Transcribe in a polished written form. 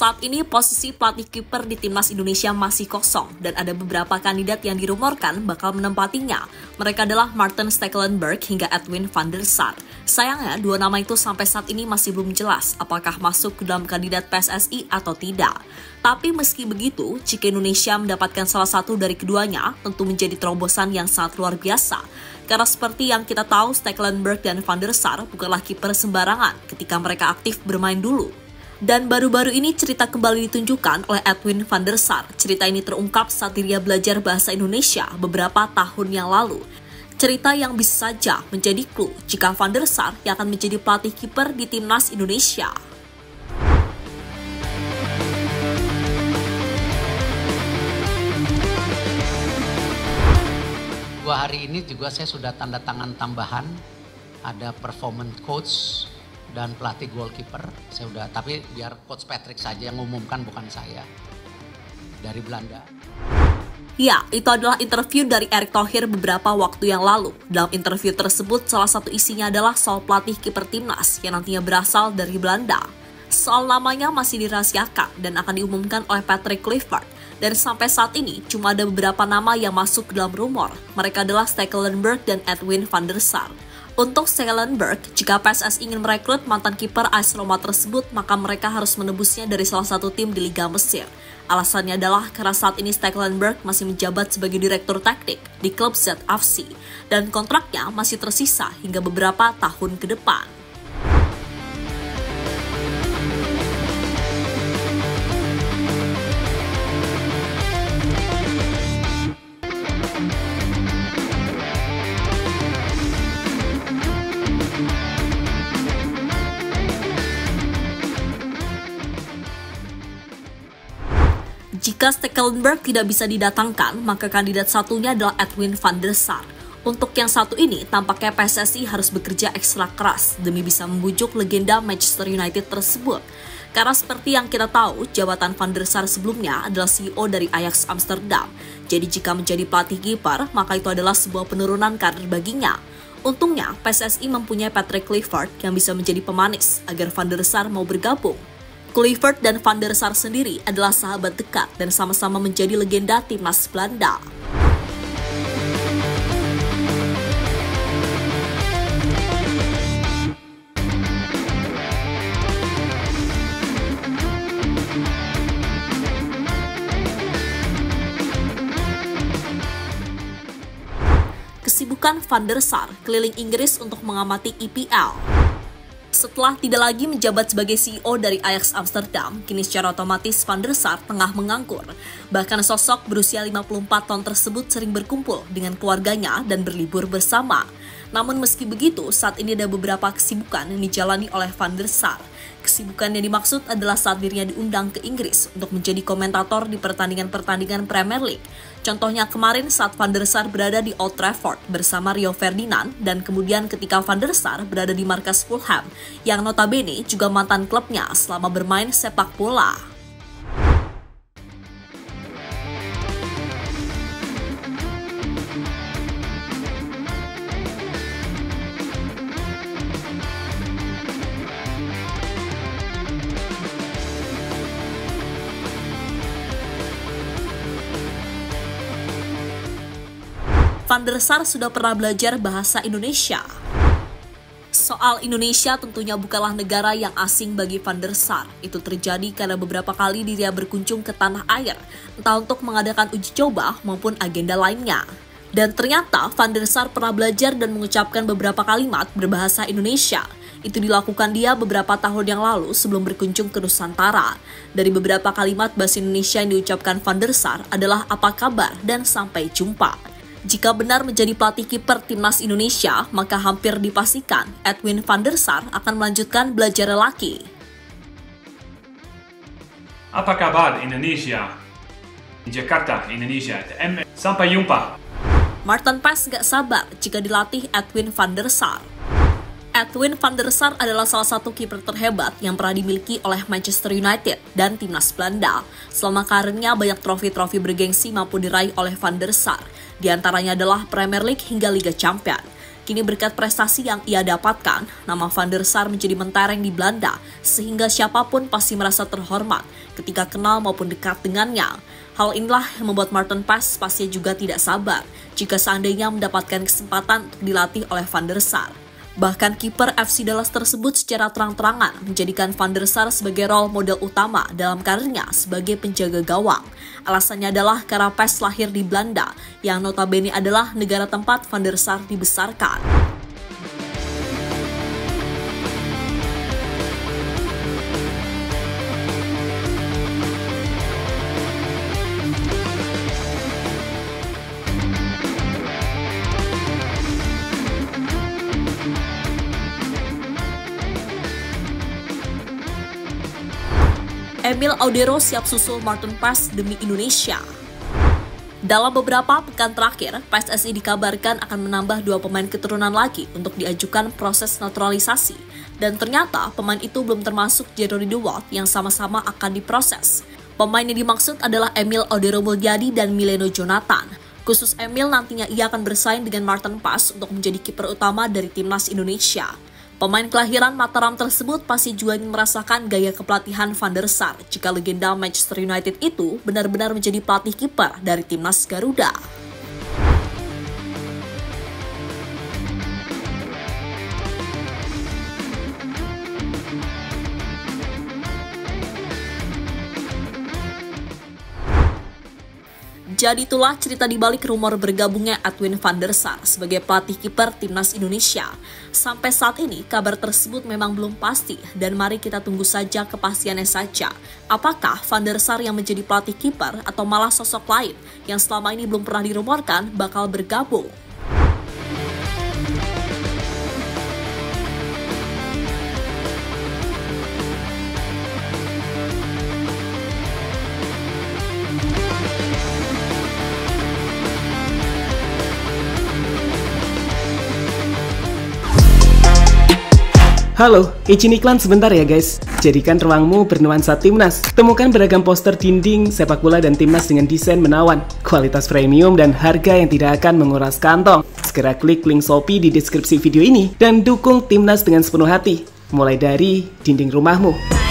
Saat ini posisi pelatih kiper di timnas Indonesia masih kosong dan ada beberapa kandidat yang dirumorkan bakal menempatinya. Mereka adalah Maarten Stekelenburg hingga Edwin van der Sar. Sayangnya, dua nama itu sampai saat ini masih belum jelas apakah masuk ke dalam kandidat PSSI atau tidak. Tapi meski begitu, jika Indonesia mendapatkan salah satu dari keduanya, tentu menjadi terobosan yang sangat luar biasa. Karena seperti yang kita tahu, Stekelenburg dan van der Sar bukanlah kiper sembarangan ketika mereka aktif bermain dulu. Dan baru-baru ini cerita kembali ditunjukkan oleh Edwin van der Sar. Cerita ini terungkap saat dia belajar bahasa Indonesia beberapa tahun yang lalu. Cerita yang bisa saja menjadi clue jika van der Sar yang akan menjadi pelatih kiper di timnas Indonesia. Hari ini juga saya sudah tanda tangan tambahan, ada performance coach dan pelatih goalkeeper. Saya udah, tapi biar coach Patrick saja yang umumkan, bukan saya, dari Belanda. Ya, itu adalah interview dari Erick Thohir beberapa waktu yang lalu. Dalam interview tersebut, salah satu isinya adalah soal pelatih kiper timnas yang nantinya berasal dari Belanda. Soal namanya masih dirahasiakan dan akan diumumkan oleh Patrick Kluivert. Dan sampai saat ini, cuma ada beberapa nama yang masuk ke dalam rumor. Mereka adalah Stekelenburg dan Edwin van der Sar. Untuk Stekelenburg, jika PSSI ingin merekrut mantan kiper AS Roma tersebut, maka mereka harus menebusnya dari salah satu tim di Liga Mesir. Alasannya adalah karena saat ini Stekelenburg masih menjabat sebagai direktur taktik di klub ZFC, dan kontraknya masih tersisa hingga beberapa tahun ke depan. Jika Stekelenburg tidak bisa didatangkan, maka kandidat satunya adalah Edwin van der Sar. Untuk yang satu ini, tampaknya PSSI harus bekerja ekstra keras demi bisa membujuk legenda Manchester United tersebut. Karena seperti yang kita tahu, jabatan van der Sar sebelumnya adalah CEO dari Ajax Amsterdam. Jadi jika menjadi pelatih kiper, maka itu adalah sebuah penurunan karir baginya. Untungnya, PSSI mempunyai Patrick Kluivert yang bisa menjadi pemanis agar van der Sar mau bergabung. Kluivert dan van der Sar sendiri adalah sahabat dekat dan sama-sama menjadi legenda timnas Belanda. Kesibukan van der Sar keliling Inggris untuk mengamati EPL. Setelah tidak lagi menjabat sebagai CEO dari Ajax Amsterdam, kini secara otomatis van der Sar tengah menganggur. Bahkan sosok berusia 54 tahun tersebut sering berkumpul dengan keluarganya dan berlibur bersama. Namun meski begitu, saat ini ada beberapa kesibukan yang dijalani oleh van der Sar. Kesibukan yang dimaksud adalah saat dirinya diundang ke Inggris untuk menjadi komentator di pertandingan-pertandingan Premier League. Contohnya kemarin saat van der Sar berada di Old Trafford bersama Rio Ferdinand, dan kemudian ketika van der Sar berada di markas Fulham, yang notabene juga mantan klubnya selama bermain sepak bola. Van der Sar sudah pernah belajar bahasa Indonesia. Soal Indonesia tentunya bukanlah negara yang asing bagi van der Sar. Itu terjadi karena beberapa kali dia berkunjung ke tanah air, entah untuk mengadakan uji coba maupun agenda lainnya. Dan ternyata van der Sar pernah belajar dan mengucapkan beberapa kalimat berbahasa Indonesia. Itu dilakukan dia beberapa tahun yang lalu sebelum berkunjung ke Nusantara. Dari beberapa kalimat bahasa Indonesia yang diucapkan van der Sar adalah apa kabar dan sampai jumpa. Jika benar menjadi pelatih kiper timnas Indonesia, maka hampir dipastikan Edwin van der Sar akan melanjutkan belajar lelaki. Apa kabar Indonesia? Jakarta, Indonesia. Sampai jumpa. Maarten Paes gak sabar jika dilatih Edwin van der Sar. Edwin van der Sar adalah salah satu kiper terhebat yang pernah dimiliki oleh Manchester United dan timnas Belanda. Selama karirnya banyak trofi-trofi bergengsi mampu diraih oleh van der Sar. Di antaranya adalah Premier League hingga Liga Champions. Kini berkat prestasi yang ia dapatkan, nama Van der Sar menjadi mentereng di Belanda, sehingga siapapun pasti merasa terhormat ketika kenal maupun dekat dengannya. Hal inilah yang membuat Maarten Paes pastinya juga tidak sabar jika seandainya mendapatkan kesempatan untuk dilatih oleh Van der Sar. Bahkan kiper FC Dallas tersebut secara terang-terangan menjadikan Van der Sar sebagai role model utama dalam karirnya sebagai penjaga gawang. Alasannya adalah karena Paes lahir di Belanda, yang notabene adalah negara tempat Van der Sar dibesarkan. Emil Audero siap susul Maarten Paes demi Indonesia. Dalam beberapa pekan terakhir, PSSI dikabarkan akan menambah 2 pemain keturunan lagi untuk diajukan proses naturalisasi. Dan ternyata pemain itu belum termasuk Jerry De Wolf yang sama-sama akan diproses. Pemain yang dimaksud adalah Emil Audero Mulyadi dan Mileno Jonathan. Khusus Emil nantinya ia akan bersaing dengan Maarten Paes untuk menjadi kiper utama dari timnas Indonesia. Pemain kelahiran Mataram tersebut pasti juga ingin merasakan gaya kepelatihan Van der Sar jika legenda Manchester United itu benar-benar menjadi pelatih kiper dari timnas Garuda. Jadi itulah cerita di balik rumor bergabungnya Edwin van der Sar sebagai pelatih kiper timnas Indonesia. Sampai saat ini kabar tersebut memang belum pasti dan mari kita tunggu saja kepastiannya saja. Apakah Van der Sar yang menjadi pelatih kiper atau malah sosok lain yang selama ini belum pernah dirumorkan bakal bergabung? Halo, izin iklan sebentar ya guys. Jadikan ruangmu bernuansa timnas. Temukan beragam poster dinding, sepak bola dan timnas dengan desain menawan, kualitas premium dan harga yang tidak akan menguras kantong. Segera klik link Shopee di deskripsi video ini dan dukung timnas dengan sepenuh hati. Mulai dari dinding rumahmu.